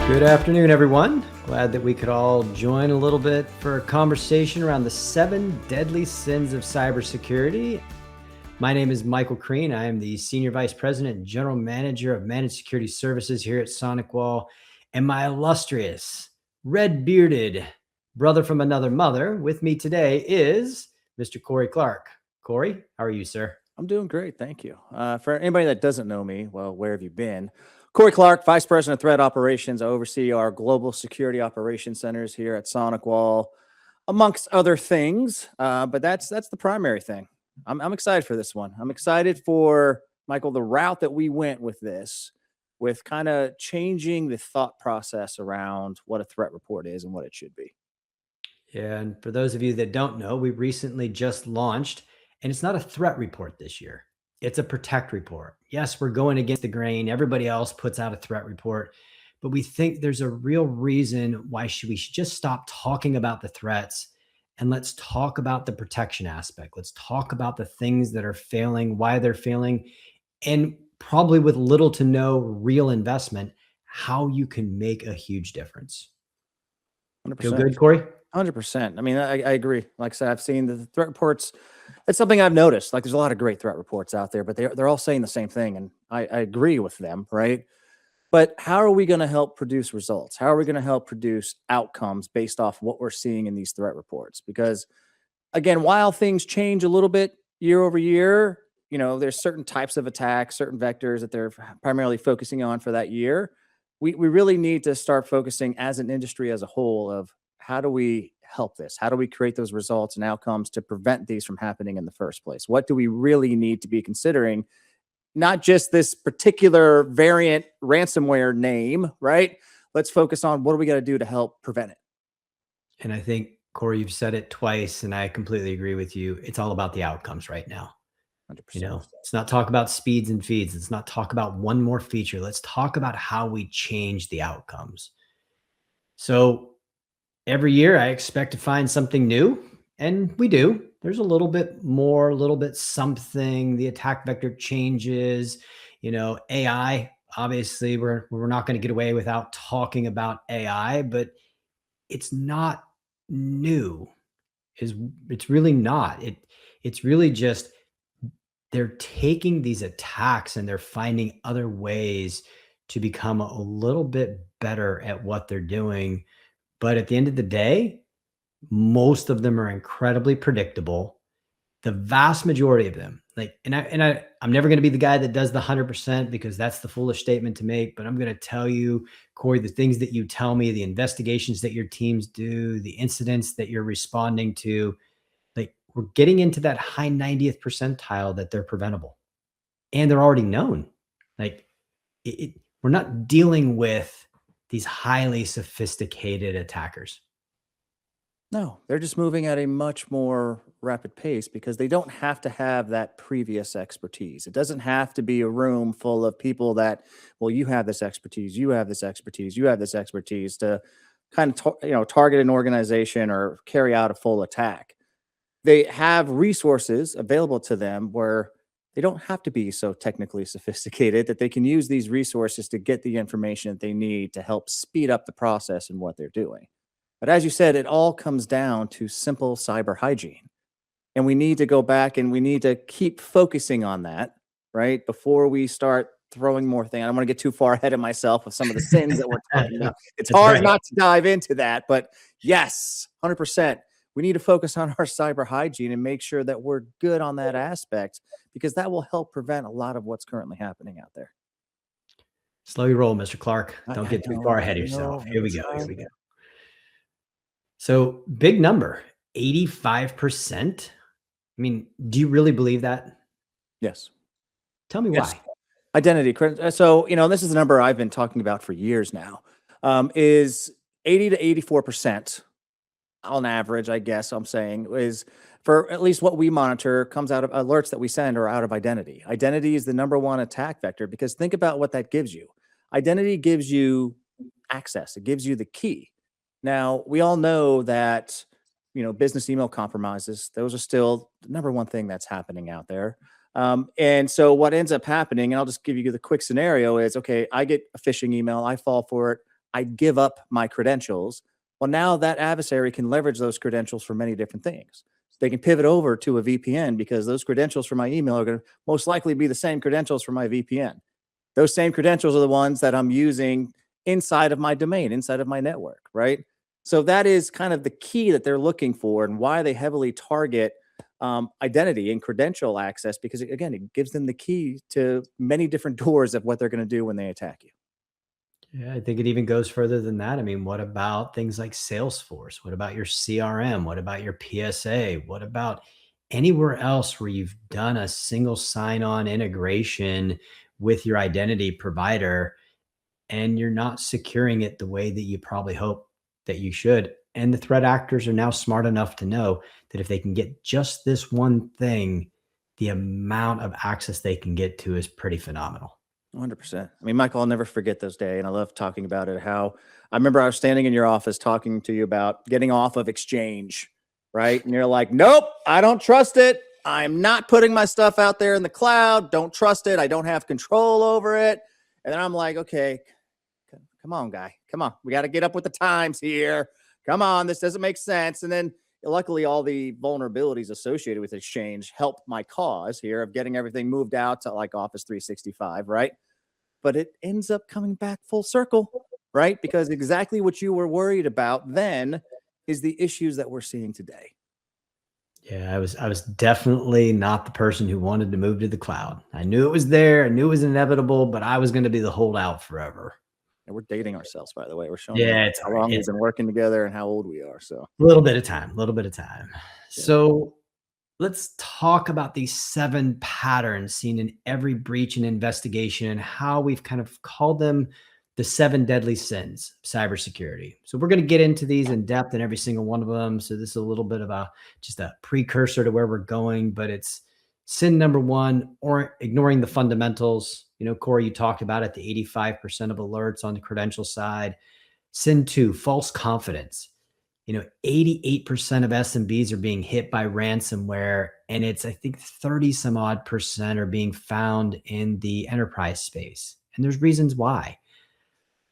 Good afternoon, everyone. Glad that we could all join a little bit for a conversation around the 7 deadly sins of cybersecurity. My name is Michael Crean. I am the Senior Vice President and General Manager of Managed Security Services here at SonicWall. And my illustrious, red-bearded brother from another mother with me today is Mr. Cory Clark. Cory, how are you, sir? I'm doing great, thank you. For anybody that doesn't know me, well, where have you been? Cory Clark, Vice President of Threat Operations. I oversee our global security operations centers here at SonicWall, amongst other things. But that's the primary thing. I'm excited for this one. I'm excited for, Michael, the route that we went with this, with kind of changing the thought process around what a threat report is and what it should be. Yeah, and for those of you that don't know, we recently just launched, and it's not a threat report this year. It's a protect report. Yes, we're going against the grain. Everybody else puts out a threat report, but we think there's a real reason why we should just stop talking about the threats and let's talk about the protection aspect. Let's talk about the things that are failing, why they're failing, and probably with little to no real investment, how you can make a huge difference. Feel 100%. good, Cory? 100%. I mean, I agree. Like I said, I've seen the threat reports. It's something I've noticed. Like, there's a lot of great threat reports out there, but they're all saying the same thing, and I agree with them, right? But how are we going to help produce results? How are we going to help produce outcomes based off what we're seeing in these threat reports? Because again, while things change a little bit year over year, there's certain types of attacks, certain vectors that they're primarily focusing on for that year. We really need to start focusing as an industry as a whole of how do we help this? How do we create those results and outcomes to prevent these from happening in the first place? What do we really need to be considering? Not just this particular variant ransomware name, right? Let's focus on what do we got to do to help prevent it. And I think, Cory, you've said it twice, and I completely agree with you. It's all about the outcomes right now. 100%. Let's not talk about speeds and feeds. Let's not talk about one more feature. Let's talk about how we change the outcomes. So every year I expect to find something new, and we do. There's a little bit more, a little bit something. The attack vector changes. AI. Obviously, we're not going to get away without talking about AI, but it's not new. It's really not. It's really just they're taking these attacks and they're finding other ways to become a little bit better at what they're doing. But at the end of the day, most of them are incredibly predictable. The vast majority of them, I'm never going to be the guy that does the 100% because that's the foolish statement to make. But I'm going to tell you, Cory, the things that you tell me, the investigations that your teams do, the incidents that you're responding to, we're getting into that high 90th percentile that they're preventable, and they're already known. We're not dealing with these highly sophisticated attackers. No, they're just moving at a much more rapid pace because they don't have to have that previous expertise. It doesn't have to be a room full of people that, well, you have this expertise, you have this expertise, you have this expertise to kind of target an organization or carry out a full attack. They have resources available to them where they don't have to be so technically sophisticated, that they can use these resources to get the information that they need to help speed up the process in what they're doing. But as you said, it all comes down to simple cyber hygiene. And we need to go back and we need to keep focusing on that, right? Before we start throwing more things. I don't want to get too far ahead of myself with some of the sins that we're talking about. It's hard not to dive into that, but yes, 100%. We need to focus on our cyber hygiene and make sure that we're good on that aspect, because that will help prevent a lot of what's currently happening out there. Slow your roll, Mr. Clark. Don't get too far ahead of yourself. Here we go. So big number, 85%. I mean, do you really believe that? Yes. Tell me why. Identity. So, this is a number I've been talking about for years now, is 80 to 84%. On average, I guess I'm saying, is for at least what we monitor comes out of alerts that we send are out of identity. Identity is the number one attack vector, because think about what that gives you. Identity gives you access. It gives you the key. Now, we all know that, business email compromises, those are still the number one thing that's happening out there. And so what ends up happening, and I'll just give you the quick scenario is, okay, I get a phishing email, I fall for it, I give up my credentials. Well, now that adversary can leverage those credentials for many different things. They can pivot over to a VPN because those credentials for my email are going to most likely be the same credentials for my VPN. Those same credentials are the ones that I'm using inside of my domain, inside of my network, right? So that is kind of the key that they're looking for and why they heavily target identity and credential access, because again, it gives them the key to many different doors of what they're going to do when they attack you. Yeah, I think it even goes further than that. I mean, what about things like Salesforce? What about your CRM? What about your PSA? What about anywhere else where you've done a single sign-on integration with your identity provider and you're not securing it the way that you probably hope that you should? And the threat actors are now smart enough to know that if they can get just this one thing, the amount of access they can get to is pretty phenomenal. 100%. I mean, Michael, I'll never forget those days. And I love talking about it. How I remember I was standing in your office talking to you about getting off of Exchange, right? And you're like, nope, I don't trust it. I'm not putting my stuff out there in the cloud. Don't trust it. I don't have control over it. And then I'm like, okay, come on, guy. Come on. We got to get up with the times here. Come on. This doesn't make sense. And then luckily, all the vulnerabilities associated with Exchange helped my cause here of getting everything moved out to like Office 365, right? But it ends up coming back full circle, right? Because exactly what you were worried about then is the issues that we're seeing today. Yeah, I was definitely not the person who wanted to move to the cloud. I knew it was there, I knew it was inevitable, but I was going to be the holdout forever. And we're dating ourselves, by the way. We're showing them Yeah, it's all how right. long we've It's been working together and how old we are. So, a little bit of time, a little bit of time. yeah. So let's talk about these 7 patterns seen in every breach and investigation and how we've kind of called them the 7 deadly sins of cybersecurity. So we're going to get into these in depth in every single one of them. So this is a little bit of a just a precursor to where we're going, but it's sin number 1, or ignoring the fundamentals. You know, Cory, you talked about it, the 85% of alerts on the credential side. Sin 2, false confidence. You know, 88% of SMBs are being hit by ransomware, and it's, I think, 30 some odd percent are being found in the enterprise space. And there's reasons why.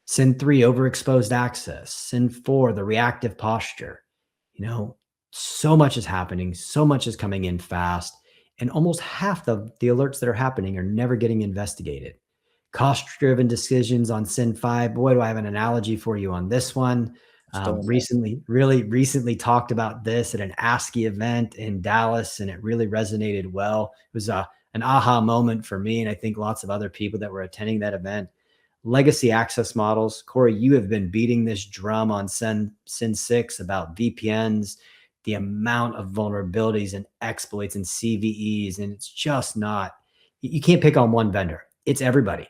Sin 3, overexposed access. Sin 4, the reactive posture. You know, so much is happening, so much is coming in fast, and almost half of the alerts that are happening are never getting investigated. Cost-driven decisions on Sin 5. Boy, do I have an analogy for you on this one. Stone Really recently talked about this at an ASCII event in Dallas, and it really resonated well. It was an aha moment for me, and I think lots of other people that were attending that event. Legacy access models. Cory, you have been beating this drum on Sin 6 about VPNs, the amount of vulnerabilities and exploits and CVEs, and it's just not, you can't pick on one vendor. It's everybody.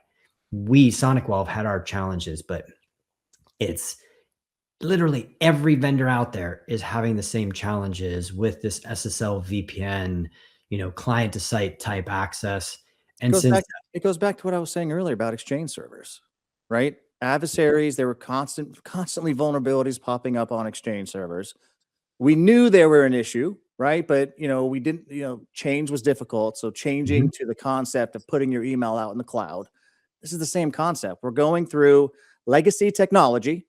We, SonicWall, have had our challenges, but it's literally every vendor out there is having the same challenges with this SSL VPN, you know, client to site type access. And since it goes back to what I was saying earlier about Exchange servers, right? Adversaries, there were constantly vulnerabilities popping up on Exchange servers. We knew there were an issue, right? But we didn't, change was difficult. So changing Mhm. to the concept of putting your email out in the cloud, this is the same concept. We're going through legacy technology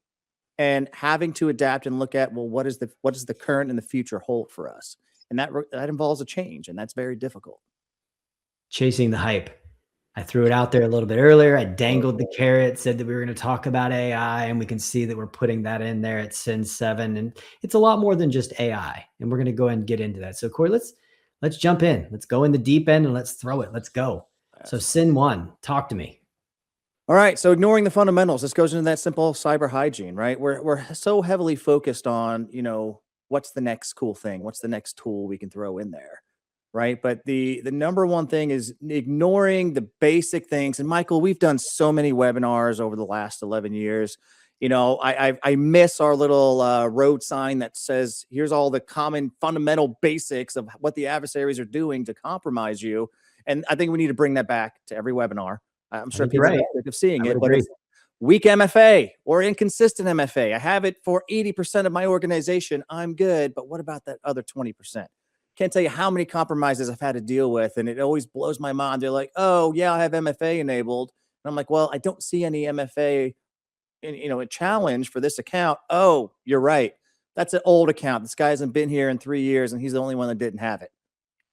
and having to adapt and look at, well, what does the current and the future hold for us? And that involves a change, and that's very difficult. chasing the hype. I threw it out there a little bit earlier. I dangled the carrot, said that we were going to talk about AI, and we can see that we're putting that in there at Sin 7. And it's a lot more than just AI. And we're going to go ahead and get into that. So, Cory, let's jump in. Let's go in the deep end and let's throw it. Let's go. So, Sin 1, talk to me. All right. So ignoring the fundamentals, this goes into that simple cyber hygiene, right? We're so heavily focused on, what's the next cool thing? What's the next tool we can throw in there? Right. But the number one thing is ignoring the basic things. And Michael, we've done so many webinars over the last 11 years. I miss our little road sign that says, here's all the common fundamental basics of what the adversaries are doing to compromise you. And I think we need to bring that back to every webinar. I'm I sure think you're people right. are sick of seeing I would it, but agree. it's weak MFA or inconsistent MFA. I have it for 80% of my organization. I'm good. But what about that other 20%? Can't tell you how many compromises I've had to deal with. And it always blows my mind. They're like, oh, yeah, I have MFA enabled. And I'm like, well, I don't see any MFA a challenge for this account. Oh, you're right. That's an old account. This guy hasn't been here in 3 years, and he's the only one that didn't have it.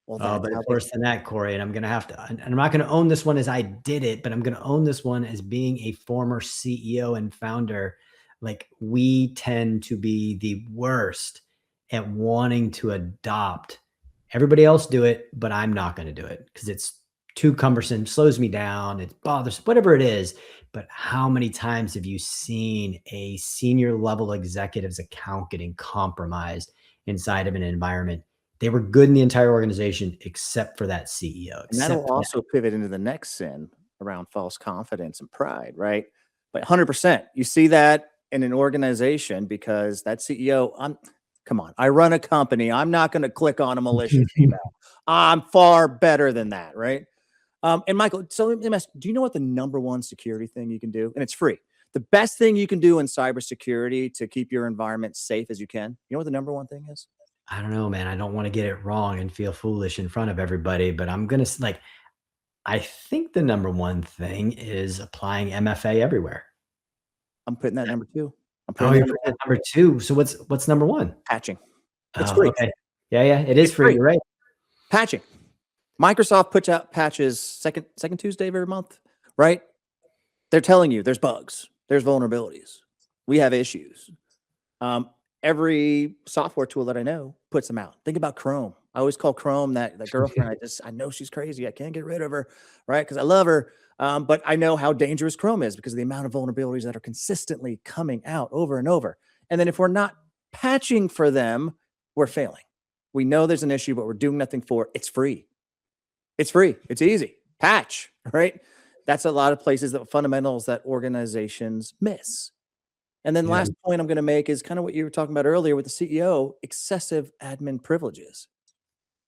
Well, Oh, that's but how it's they. worse than that, Corey. And I'm gonna have to, and I'm not gonna own this one as I did it, but I'm gonna own this one as being a former CEO and founder. Like we tend to be the worst at wanting to adopt. Everybody else do it, but I'm not gonna do it because it's too cumbersome, slows me down, it bothers, whatever it is. But how many times have you seen a senior level executive's account getting compromised inside of an environment? They were good in the entire organization except for that CEO, And that'll except for that. also pivot into the next sin around false confidence and pride, right? But 100%, you see that in an organization because that CEO, come on, I run a company. I'm not going to click on a malicious email. I'm far better than that, right? And Michael, so let me ask, do you know what the number one security thing you can do? And it's free. The best thing you can do in cybersecurity to keep your environment safe as you can. You know what the number one thing is? I don't know, man. I don't want to get it wrong and feel foolish in front of everybody, but I'm going to like, I think the number one thing is applying MFA everywhere. I'm putting that number two. I'm Oh, putting that you're number putting that number two. So what's number one? patching. It's Oh, free. okay. Yeah, yeah. It is It's free. free. You're right. Patching. Microsoft puts out patches second Tuesday of every month, right? They're telling you there's bugs, there's vulnerabilities, we have issues. Every software tool that I know puts them out. Think about Chrome. I always call Chrome that girlfriend. I know she's crazy. I can't get rid of her, right? Because I love her. But I know how dangerous Chrome is because of the amount of vulnerabilities that are consistently coming out over and over. And then if we're not patching for them, we're failing. We know there's an issue, but we're doing nothing for it. It's free. It's free. It's easy. Patch, right? That's a lot of places that fundamentals that organizations miss. And then Yeah. last point I'm going to make is kind of what you were talking about earlier with the CEO, excessive admin privileges.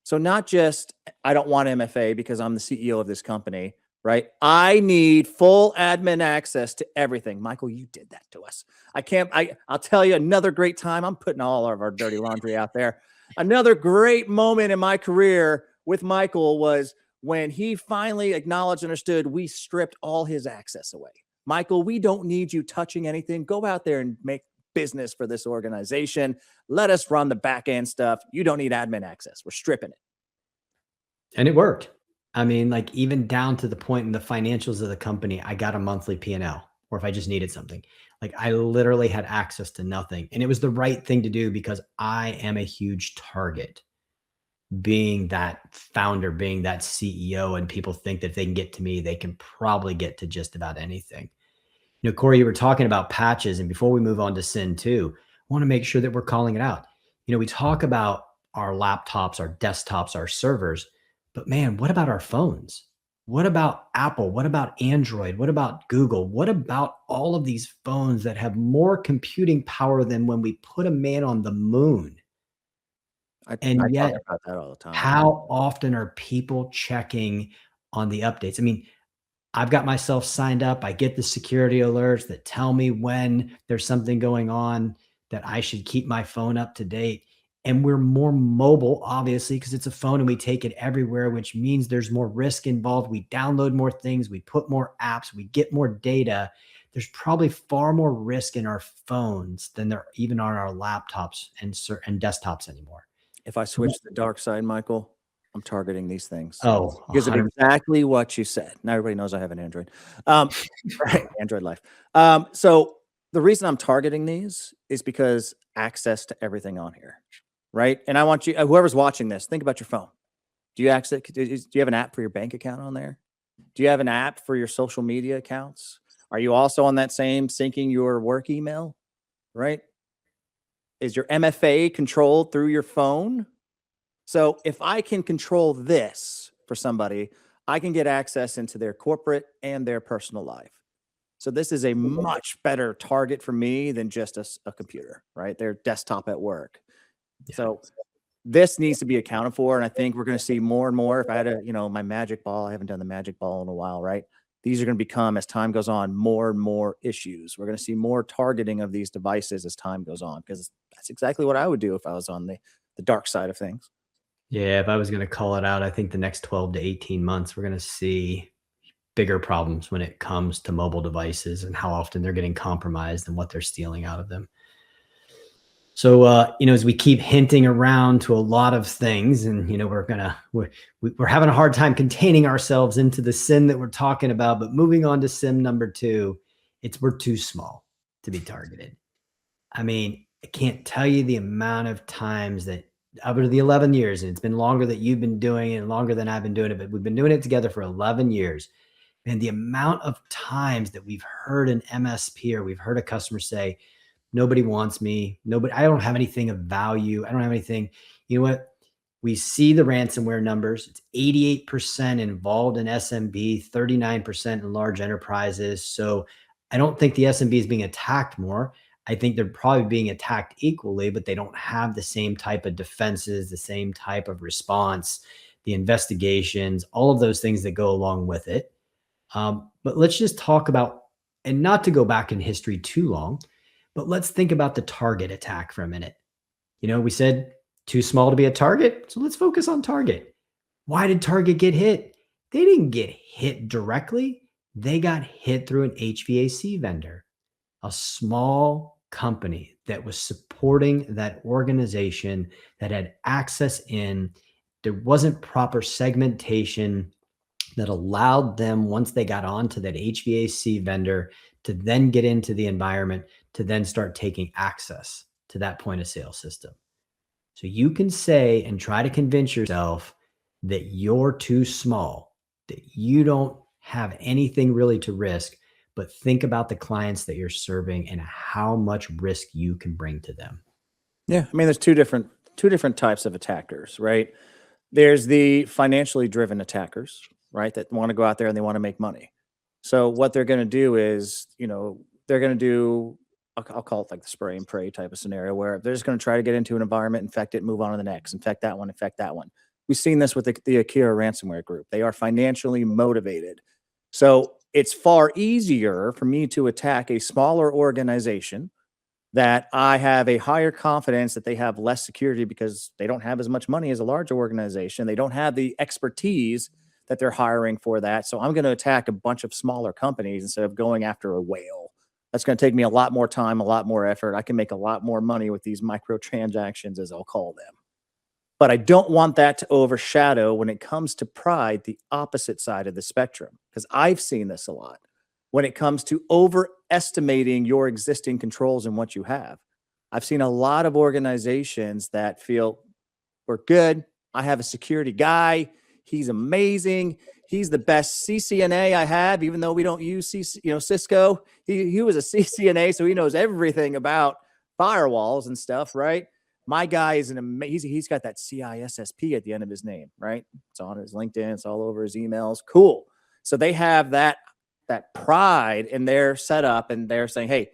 So not just I don't want MFA because I'm the CEO of this company, right? I need full admin access to everything. Michael, you did that to us. I'll tell you another great time. I'm putting all of our dirty laundry out there. Another great moment in my career with Michael was when he finally acknowledged and understood we stripped all his access away. Michael, we don't need you touching anything. Go out there and make business for this organization. Let us run the back end stuff. You don't need admin access. We're stripping it. And it worked. I mean, like even down to the point in the financials of the company, I got a monthly P&L, or if I just needed something, like I literally had access to nothing. And it was the right thing to do because I am a huge target being that founder, being that CEO, and people think that if they can get to me, they can probably get to just about anything. Corey, you were talking about patches, and before we move on to sin two, I want to make sure that we're calling it out. We talk about our laptops, our desktops, our servers, but man, what about our phones? What about Apple? What about Android? What about Google? What about all of these phones that have more computing power than when we put a man on the moon? I And talk yet, about that all the time. how often are people checking on the updates? I mean, I've got myself signed up. I get the security alerts that tell me when there's something going on that I should keep my phone up to date. And we're more mobile, obviously, because it's a phone and we take it everywhere, which means there's more risk involved. We download more things, we put more apps, we get more data. There's probably far more risk in our phones than there even are on our laptops and desktops anymore. If I So, switch to the dark side, Michael, I'm targeting these things oh, because of 100%. exactly what you said. Now everybody knows I have an Android. Right, Android life. So the reason I'm targeting these is because access to everything on here, right? And I want you, whoever's watching this, think about your phone. Do you have an app for your bank account on there? Do you have an app for your social media accounts? Are you also on that same syncing your work email, right? Is your MFA controlled through your phone? So if I can control this for somebody, I can get access into their corporate and their personal life. So this is a much better target for me than just a computer, right? Their desktop at work. Yeah. So this needs to be accounted for. And I think we're going to see more and more. If I had my magic ball, I haven't done the magic ball in a while, right? These are going to become, as time goes on, more and more issues. We're going to see more targeting of these devices as time goes on, because that's exactly what I would do if I was on the dark side of things. Yeah, if I was going to call it out, I think the next 12 to 18 months, we're going to see bigger problems when it comes to mobile devices and how often they're getting compromised and what they're stealing out of them. So, as we keep hinting around to a lot of things, and we're having a hard time containing ourselves into the sin that we're talking about. But moving on to sin number 2, we're too small to be targeted. I mean, I can't tell you the amount of times that over the 11 years, and it's been longer that you've been doing it and longer than I've been doing it, but we've been doing it together for 11 years. And the amount of times that we've heard an MSP or we've heard a customer say, nobody wants me. Nobody, I don't have anything of value. I don't have anything. You know what? We see the ransomware numbers. It's 88% involved in SMB, 39% in large enterprises. So I don't think the SMB is being attacked more. I think they're probably being attacked equally, but they don't have the same type of defenses, the same type of response, the investigations, all of those things that go along with it. But let's just talk about, and not to go back in history too long, but let's think about the target attack for a minute. We said too small to be a target. So let's focus on Target. Why did Target get hit? They didn't get hit directly. They got hit through an HVAC vendor, a small company that was supporting that organization that had access in. There wasn't proper segmentation that allowed them, once they got onto that HVAC vendor, to then get into the environment, to then start taking access to that point of sale system. So you can say and try to convince yourself that you're too small, that you don't have anything really to risk, but think about the clients that you're serving and how much risk you can bring to them. Yeah, I mean, there's two different types of attackers, right? There's the financially driven attackers, right, that want to go out there and they want to make money. So what they're going to do is, they're going to do, I'll call it like the spray and pray type of scenario, where they're just going to try to get into an environment, infect it, move on to the next, infect that one, infect that one. We've seen this with the Akira ransomware group. They are financially motivated. So it's far easier for me to attack a smaller organization that I have a higher confidence that they have less security because they don't have as much money as a larger organization. They don't have the expertise that they're hiring for that. So I'm going to attack a bunch of smaller companies instead of going after a whale. That's going to take me a lot more time, a lot more effort. I can make a lot more money with these microtransactions, as I'll call them. But I don't want that to overshadow, when it comes to pride, the opposite side of the spectrum, because I've seen this a lot. When it comes to overestimating your existing controls and what you have, I've seen a lot of organizations that feel, we're good. I have a security guy. He's amazing. He's the best CCNA I have, even though we don't use Cisco. He was a CCNA, so he knows everything about firewalls and stuff, right? My guy is he's got that CISSP at the end of his name, right? It's on his LinkedIn. It's all over his emails. Cool. So they have that pride in their setup, and they're saying, hey,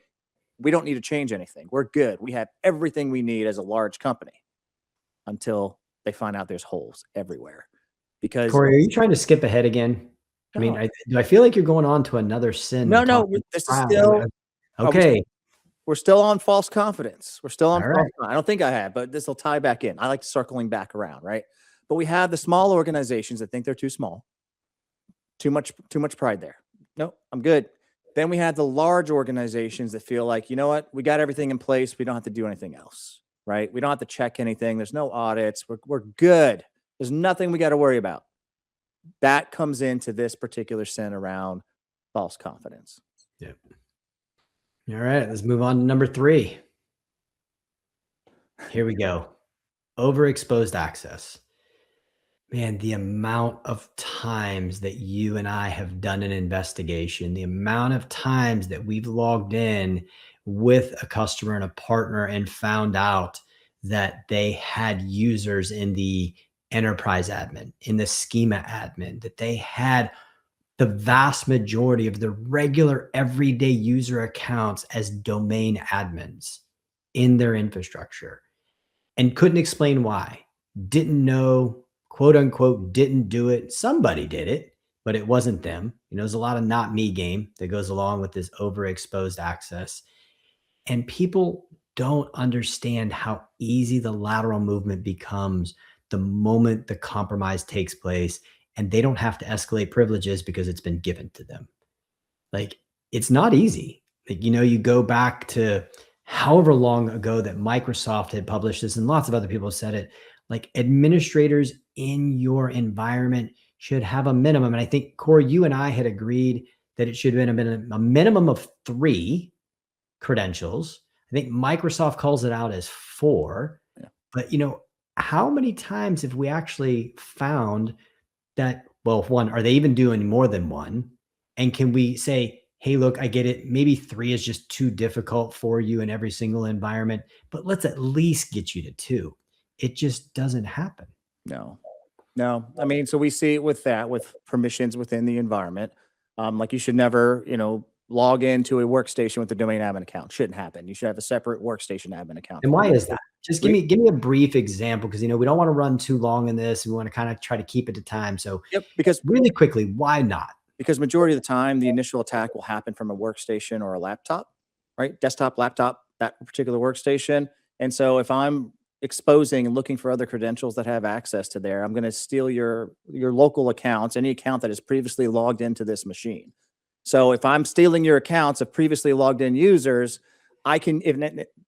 we don't need to change anything. We're good. We have everything we need as a large company, until they find out there's holes everywhere. Because Cory, are you trying to skip ahead again? I mean, do I feel like you're going on to another sin? No, this is still okay. We're still on false confidence. We're still on All false. right. I don't think I have, but this will tie back in. I like circling back around, right? But we have the small organizations that think they're too small. Too much pride there. No, I'm good. Then we have the large organizations that feel like, you know what? We got everything in place. We don't have to do anything else, right? We don't have to check anything. There's no audits. We're good. There's nothing we got to worry about. That comes into this particular sin around false confidence. Yep. All right, let's move on to number 3. Here we go. Overexposed access. Man, the amount of times that you and I have done an investigation, the amount of times that we've logged in with a customer and a partner and found out that they had users in the enterprise admin, in the schema admin, that they had the vast majority of the regular everyday user accounts as domain admins in their infrastructure, and couldn't explain why. Didn't know, quote unquote, didn't do it. Somebody did it, but it wasn't them. There's a lot of not me game that goes along with this overexposed access. And people don't understand how easy the lateral movement becomes the moment the compromise takes place and they don't have to escalate privileges because it's been given to them. Like, it's not easy. Like, you go back to however long ago that Microsoft had published this, and lots of other people said it, like, administrators in your environment should have a minimum. And I think, Cory, you and I had agreed that it should have been a minimum of 3 credentials. I think Microsoft calls it out as 4. Yeah. But, how many times have we actually found that, well, one, are they even doing more than 1? And can we say, hey, look, I get it. Maybe 3 is just too difficult for you in every single environment, but let's at least get you to 2. It just doesn't happen. No. I mean, so we see it with permissions within the environment. Like you should never, log into a workstation with a domain admin account. Shouldn't happen. You should have a separate workstation admin account. And why is that? Just give me a brief example, because we don't want to run too long in this. We want to kind of try to keep it to time. So because really quickly, why not? Because majority of the time, the initial attack will happen from a workstation or a laptop, right? Desktop, laptop, that particular workstation. And so if I'm exposing and looking for other credentials that have access to there, I'm going to steal your local accounts, any account that is previously logged into this machine. So if I'm stealing your accounts of previously logged in users, I can,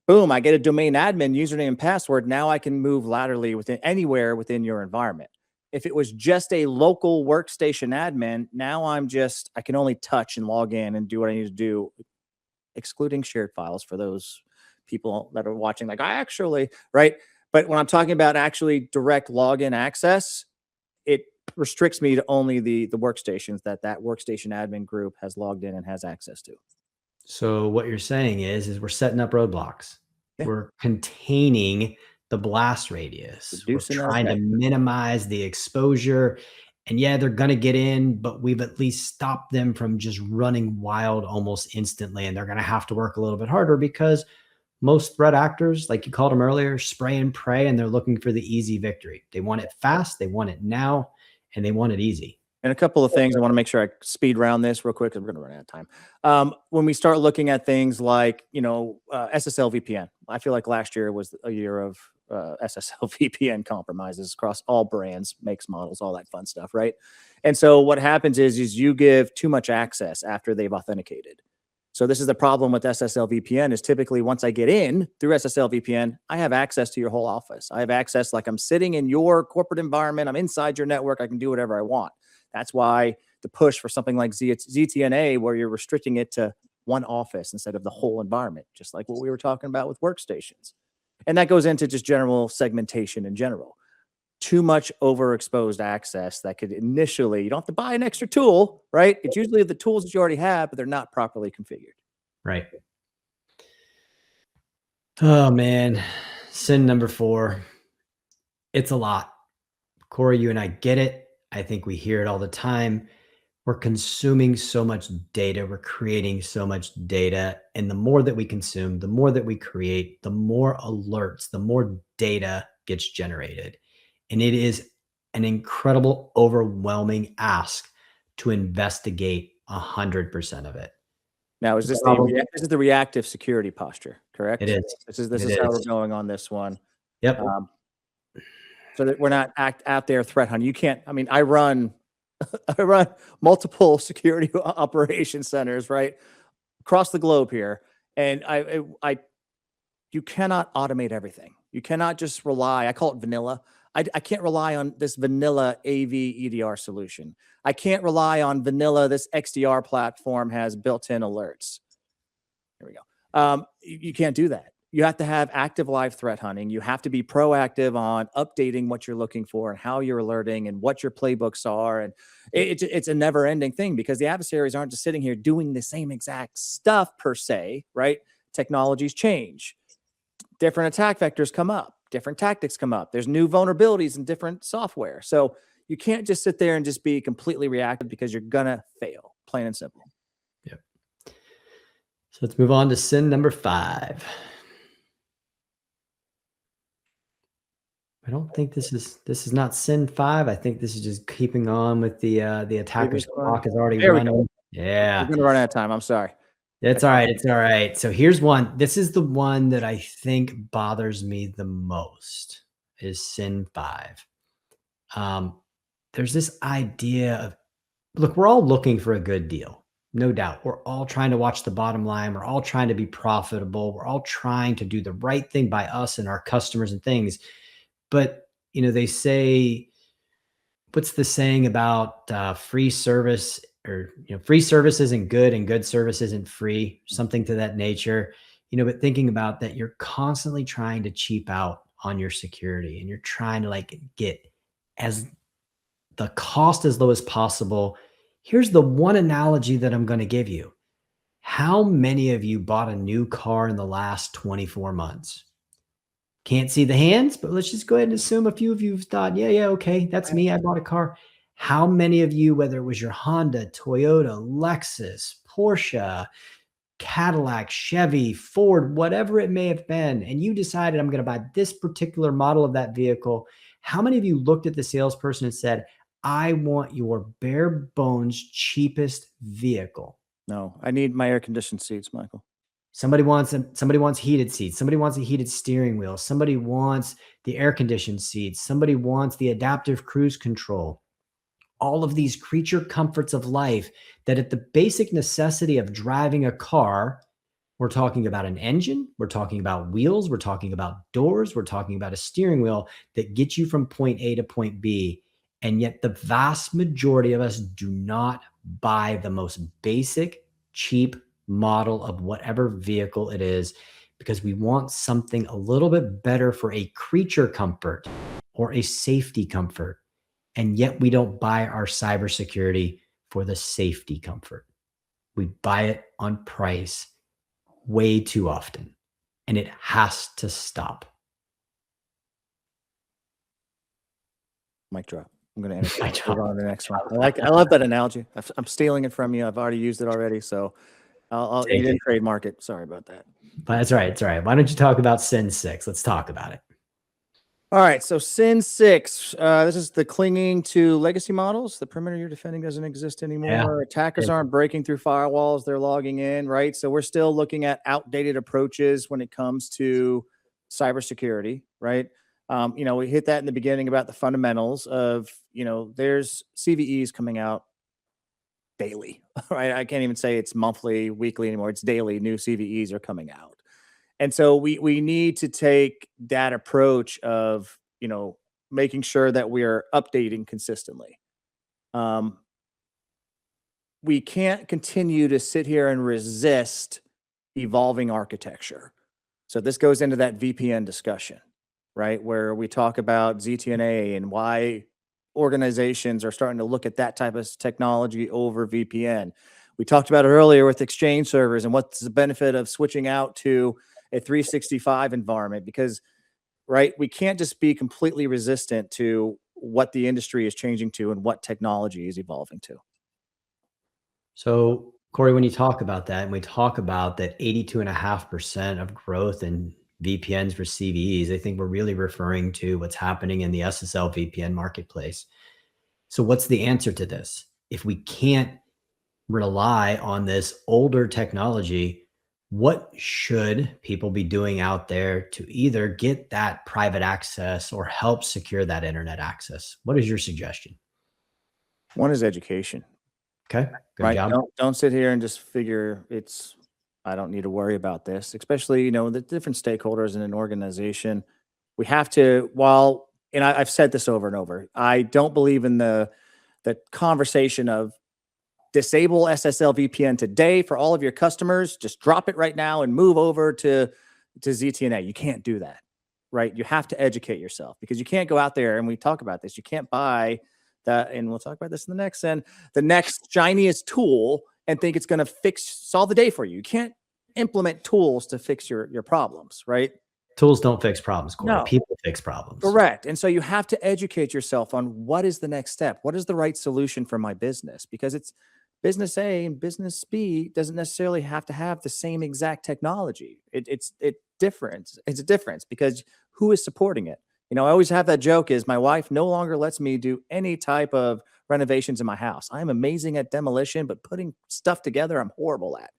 boom, I get a domain admin username and password. Now I can move laterally anywhere within your environment. If it was just a local workstation admin, now I can only touch and log in and do what I need to do, excluding shared files for those people that are watching. Like, right? But when I'm talking about actually direct login access, it restricts me to only the workstations that workstation admin group has logged in and has access to. So what you're saying is we're setting up roadblocks. Yeah. We're containing the blast radius. We're trying to minimize the exposure. And yeah, they're going to get in, but we've at least stopped them from just running wild almost instantly. And they're going to have to work a little bit harder, because most threat actors, like you called them earlier, spray and pray, and they're looking for the easy victory. They want it fast, they want it now, and they want it easy. And a couple of things I want to make sure I speed round this real quick, because we're going to run out of time. When we start looking at things like, SSL VPN, I feel like last year was a year of SSL VPN compromises across all brands, makes, models, all that fun stuff, right? And so what happens is you give too much access after they've authenticated. So this is the problem with SSL VPN, is typically once I get in through SSL VPN, I have access to your whole office. I have access, like I'm sitting in your corporate environment. I'm inside your network. I can do whatever I want. That's why the push for something like ZTNA, where you're restricting it to one office instead of the whole environment, just like what we were talking about with workstations. And that goes into just general segmentation in general. Too much overexposed access that could initially, you don't have to buy an extra tool, right? It's usually the tools that you already have, but they're not properly configured. Right. Oh, man. Sin number 4. It's a lot. Cory, you and I get it. I think we hear it all the time. We're consuming so much data. We're creating so much data. And the more that we consume, the more that we create, the more alerts, the more data gets generated. And it is an incredible, overwhelming ask to investigate 100% of it. Now, is this the reactive security posture, correct? It is. This is how we're going on this one. Yep. So that we're not out there threat hunting. You can't. I mean, I run multiple security operation centers right across the globe here, and you cannot automate everything. You cannot just rely. I call it vanilla. I can't rely on this vanilla AV EDR solution. I can't rely on vanilla. This XDR platform has built-in alerts. Here we go. You can't do that. You have to have active live threat hunting. You have to be proactive on updating what you're looking for and how you're alerting and what your playbooks are. And it's a never ending thing, because the adversaries aren't just sitting here doing the same exact stuff per se, right? Technologies change. Different attack vectors come up. Different tactics come up. There's new vulnerabilities in different software. So you can't just sit there and just be completely reactive, because you're going to fail, plain and simple. Yep. So let's move on to sin number 5. I don't think this is not sin 5. I think this is just keeping on with the attacker's clock is already running. Yeah. We're going to run out of time. I'm sorry. It's all right. It's all right. So here's one. This is the one that I think bothers me the most, is sin 5. there's this idea of, look, we're all looking for a good deal. No doubt. We're all trying to watch the bottom line. We're all trying to be profitable. We're all trying to do the right thing by us and our customers and things. But, they say, what's the saying about free service, or, free service isn't good and good service isn't free, something to that nature. But thinking about that, you're constantly trying to cheap out on your security, and you're trying to like get as the cost as low as possible. Here's the one analogy that I'm going to give you. How many of you bought a new car in the last 24 months? Can't see the hands, but let's just go ahead and assume a few of you have thought, yeah, okay, that's me. I bought a car. How many of you, whether it was your Honda, Toyota, Lexus, Porsche, Cadillac, Chevy, Ford, whatever it may have been, and you decided, I'm going to buy this particular model of that vehicle, how many of you looked at the salesperson and said, I want your bare bones cheapest vehicle? No, I need my air conditioned seats, Michael. Somebody wants heated seats. Somebody wants a heated steering wheel. Somebody wants the air conditioned seats. Somebody wants the adaptive cruise control. All of these creature comforts of life that at the basic necessity of driving a car, we're talking about an engine, we're talking about wheels, we're talking about doors, we're talking about a steering wheel that gets you from point A to point B. And yet the vast majority of us do not buy the most basic, cheap model of whatever vehicle it is, because we want something a little bit better for a creature comfort or a safety comfort. And yet we don't buy our cybersecurity for the safety comfort. We buy it on price way too often, and it has to stop. Mic drop. I'm going to go on to the next one. I love that analogy. I'm stealing it from you. I've already used it already, so you didn't trademark it. Sorry about that. But that's all right. It's all right. Why don't you talk about Sin 6? Let's talk about it. All right. So Sin 6, this is the clinging to legacy models. The perimeter you're defending doesn't exist anymore. Yeah. Attackers aren't breaking through firewalls. They're logging in, right? So we're still looking at outdated approaches when it comes to cybersecurity, right? We hit that in the beginning about the fundamentals of, there's CVEs coming out daily, right? I can't even say it's monthly, weekly anymore. It's daily. New CVEs are coming out. And so we need to take that approach of, making sure that we are updating consistently. We can't continue to sit here and resist evolving architecture. So this goes into that VPN discussion, right? Where we talk about ZTNA and why organizations are starting to look at that type of technology over VPN. We talked about it earlier with Exchange servers and what's the benefit of switching out to a 365 environment, because, right, we can't just be completely resistant to what the industry is changing to and what technology is evolving to. So, Cory, when you talk about that, and we talk about that 82.5% of growth in VPNs for CVEs, I think we're really referring to what's happening in the SSL VPN marketplace. So what's the answer to this? If we can't rely on this older technology, what should people be doing out there to either get that private access or help secure that internet access? What is your suggestion? One is education. Okay, good Right. job. Don't sit here and just figure I don't need to worry about this, especially, the different stakeholders in an organization. We have to, and I've said this over and over, I don't believe in the conversation of disable SSL VPN today for all of your customers. Just drop it right now and move over to ZTNA. You can't do that, right? You have to educate yourself, because you can't go out there, and we talk about this. You can't buy that, and we'll talk about this in the next shiniest tool and think it's going to solve the day for you. You can't implement tools to fix your problems, right? Tools don't fix problems, Cory. No. People fix problems. Correct. And so you have to educate yourself on what is the next step. What is the right solution for my business? Because it's business A and business B doesn't necessarily have to have the same exact technology. It's a difference because who is supporting it? I always have that joke is my wife no longer lets me do any type of renovations in my house. I'm amazing at demolition, but putting stuff together, I'm horrible at.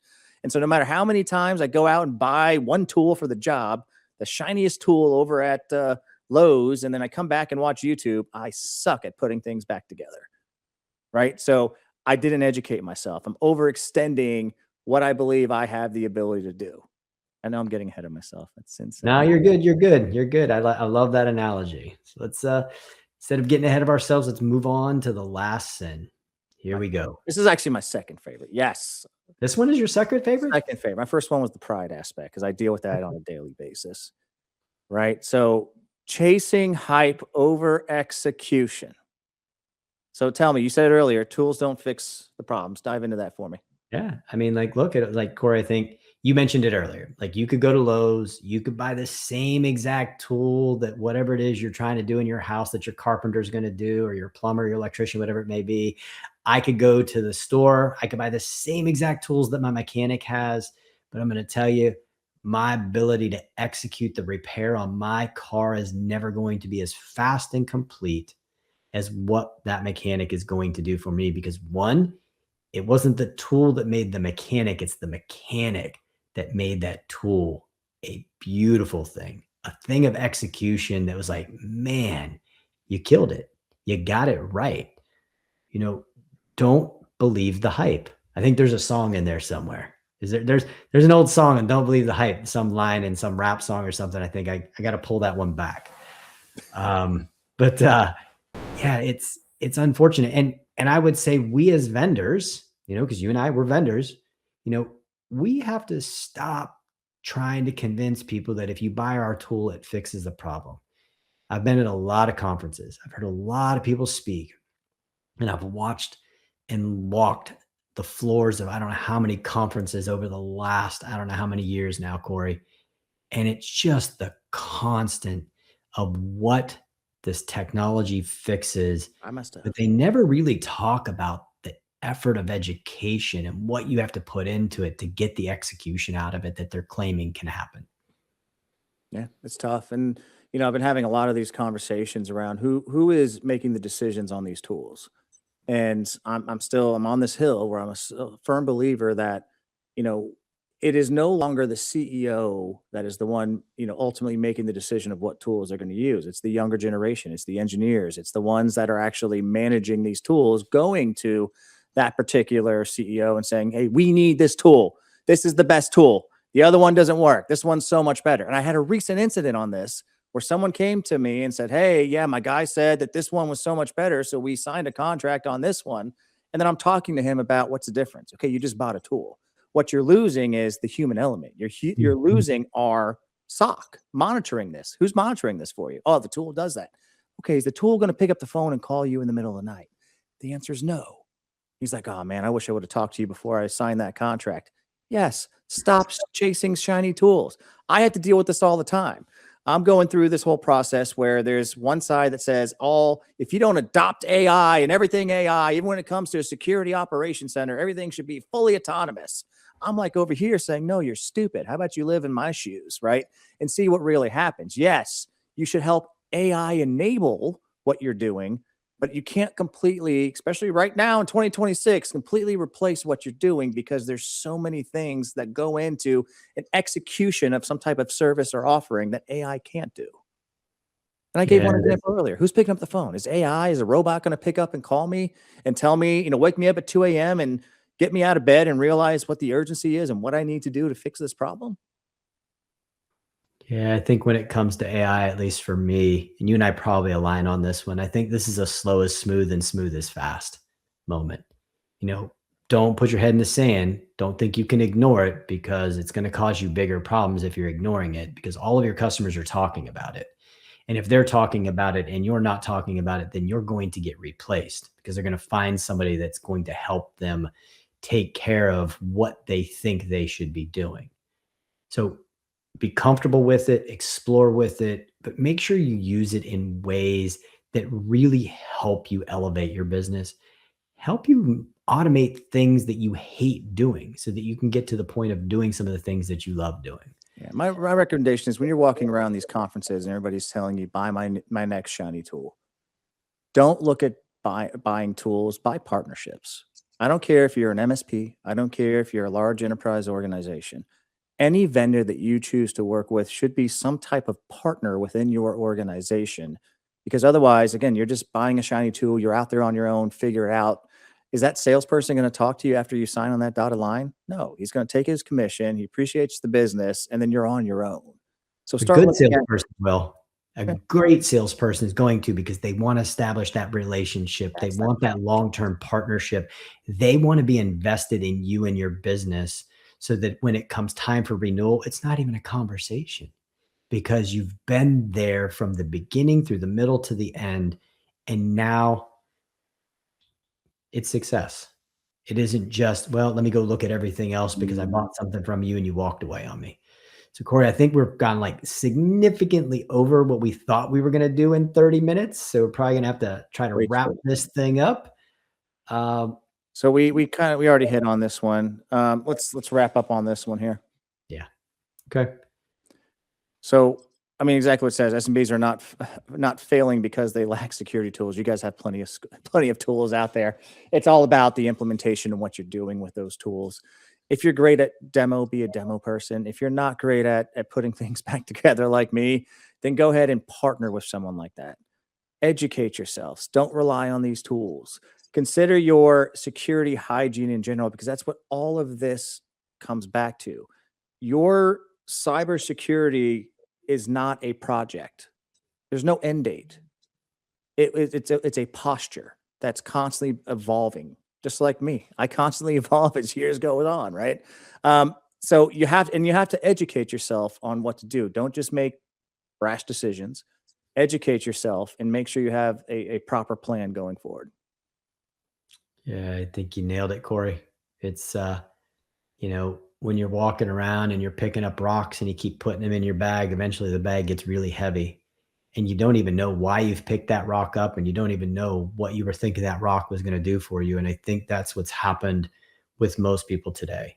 And so no matter how many times I go out and buy one tool for the job, the shiniest tool over at Lowe's and then I come back and watch YouTube, I suck at putting things back together. Right. So I didn't educate myself. I'm overextending what I believe I have the ability to do. I know I'm getting ahead of myself. That's insane. No, you're good. You're good. You're good. I love that analogy. So let's instead of getting ahead of ourselves, let's move on to the last sin. Here we go. This is actually my second favorite. Yes. This one is your second favorite? Second favorite. My first one was the pride aspect because I deal with that on a daily basis. Right. So chasing hype over execution. So tell me, you said it earlier, tools don't fix the problems. Dive into that for me. Yeah. I mean, like, look at it. Like, Cory, I think you mentioned it earlier. Like, you could go to Lowe's, you could buy the same exact tool that whatever it is you're trying to do in your house that your carpenter is going to do, or your plumber, your electrician, whatever it may be. I could go to the store, I could buy the same exact tools that my mechanic has, but I'm going to tell you, my ability to execute the repair on my car is never going to be as fast and complete as what that mechanic is going to do for me. Because one, it wasn't the tool that made the mechanic, it's the mechanic that made that tool a beautiful thing, a thing of execution that was like, man, you killed it. You got it right. You know, don't believe the hype. I think there's a song in there somewhere. Is there? There's an old song, and don't believe the hype. Some line in some rap song or something. I think I got to pull that one back. But yeah, it's unfortunate, and I would say we as vendors, you know, because you and I were vendors, you know, we have to stop trying to convince people that if you buy our tool, it fixes the problem. I've been at a lot of conferences. I've heard a lot of people speak, and I've watched and walked the floors of I don't know how many conferences over the last I don't know how many years now, Cory. And it's just the constant of what this technology fixes, I must have. but they never really talk about the effort of education and what you have to put into it to get the execution out of it that they're claiming can happen. Yeah, it's tough. And I've been having a lot of these conversations around who is making the decisions on these tools. And I'm on this hill where a firm believer that, you know, it is no longer the CEO that is the one, ultimately making the decision of what tools they're going to use. It's the younger generation, it's the engineers, it's the ones that are actually managing these tools, going to that particular CEO and saying, "Hey, we need this tool. This is the best tool. The other one doesn't work. This one's so much better." And I had a recent incident on this where someone came to me and said, "Hey, yeah, my guy said that this one was so much better, so we signed a contract on this one." And then I'm talking to him about what's the difference. Okay, you just bought a tool. What you're losing is the human element. You're Mhm. losing our SOC monitoring this. Who's monitoring this for you? Oh, the tool does that. Okay, is the tool going to pick up the phone and call you in the middle of the night? The answer is no. He's like, "Oh man, I wish I would have talked to you before I signed that contract." Yes, stop chasing shiny tools. I had to deal with this all the time. I'm going through this whole process where there's one side that says, if you don't adopt AI and everything AI, even when it comes to a security operations center, everything should be fully autonomous. I'm like over here saying, "No, you're stupid. How about you live in my shoes, right? And see what really happens." Yes, you should help AI enable what you're doing, but you can't completely, especially right now in 2026, completely replace what you're doing because there's so many things that go into an execution of some type of service or offering that AI can't do. And I gave Yeah, one example earlier. Who's picking up the phone? Is a robot going to pick up and call me and tell me, wake me up at 2 a.m. and get me out of bed and realize what the urgency is and what I need to do to fix this problem? yeah, I think when it comes to AI, at least for me, and you and I probably align on this one, I think this is a slow is smooth and smooth is fast moment. You know, don't put your head in the sand. Don't think you can ignore it because it's going to cause you bigger problems if you're ignoring it because all of your customers are talking about it. And if they're talking about it and you're not talking about it, then you're going to get replaced because they're going to find somebody that's going to help them take care of what they think they should be doing. So be comfortable with it, explore with it, but make sure you use it in ways that really help you elevate your business, help you automate things that you hate doing so that you can get to the point of doing some of the things that you love doing. Yeah, my recommendation is when you're walking around these conferences and everybody's telling you buy my next shiny tool, don't look at buying tools, buy partnerships. I don't care if you're an MSP. I don't care if you're a large enterprise organization. Any vendor that you choose to work with should be some type of partner within your organization, because otherwise, again, you're just buying a shiny tool. You're out there on your own, figure it out. Is that salesperson going to talk to you after you sign on that dotted line? No, he's going to take his commission. He appreciates the business, and then you're on your own. So A start good looking at, salesperson will. A yeah, great salesperson is going to, because they want to establish that relationship. They that's that. want that long-term partnership. They want to be invested in you and your business so that when it comes time for renewal, it's not even a conversation because you've been there from the beginning through the middle to the end. And now it's success. It isn't just, well, let me go look at everything else because I Mm, bought something from you and you walked away on me. So, Corey, I think we've gone like significantly over what we thought we were going to do in 30 minutes. So, we're probably going to have to try to Great wrap story. this thing up. Um, So we already hit on this one. Let's wrap up on this one here. yeah. Okay. So, I mean, exactly what it says. SMBs are not failing because they lack security tools. You guys have plenty of tools out there. It's all about the implementation and what you're doing with those tools. If you're great at demo, be a demo person. If you're not great at putting things back together like me, then go ahead and partner with someone like that. Educate yourselves. Don't rely on these tools. Consider your security hygiene in general, because that's what all of this comes back to. Your cybersecurity is not a project. There's no end date. It's a posture that's constantly evolving, just like me. I constantly evolve as years go on, right? So you have to educate yourself on what to do. Don't just make rash decisions. Educate yourself and make sure you have a proper plan going forward. Yeah, I think you nailed it, Corey. It's, when you're walking around and you're picking up rocks and you keep putting them in your bag, eventually the bag gets really heavy and you don't even know why you've picked that rock up and you don't even know what you were thinking that rock was going to do for you. And I think that's what's happened with most people today.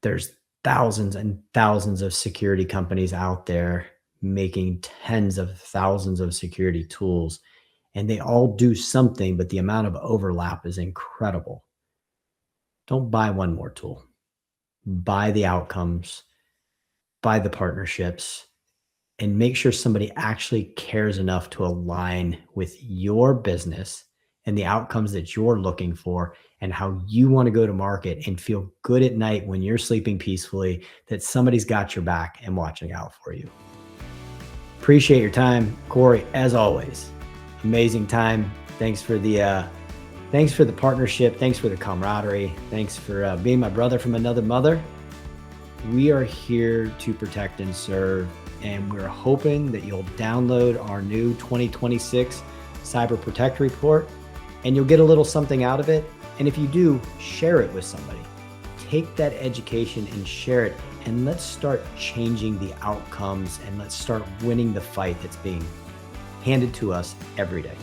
There's thousands and thousands of security companies out there making tens of thousands of security tools, and they all do something, but the amount of overlap is incredible. Don't buy one more tool. Buy the outcomes, buy the partnerships, and make sure somebody actually cares enough to align with your business and the outcomes that you're looking for and how you want to go to market and feel good at night when you're sleeping peacefully that somebody's got your back and watching out for you. Appreciate your time, Corey, as always. Amazing time. Thanks for the partnership. Thanks for the camaraderie. Thanks for being my brother from another mother. We are here to protect and serve, and we're hoping that you'll download our new 2026 Cyber Protect Report, and you'll get a little something out of it. And if you do, share it with somebody. Take that education and share it, and let's start changing the outcomes, and let's start winning the fight that's being handed to us every day.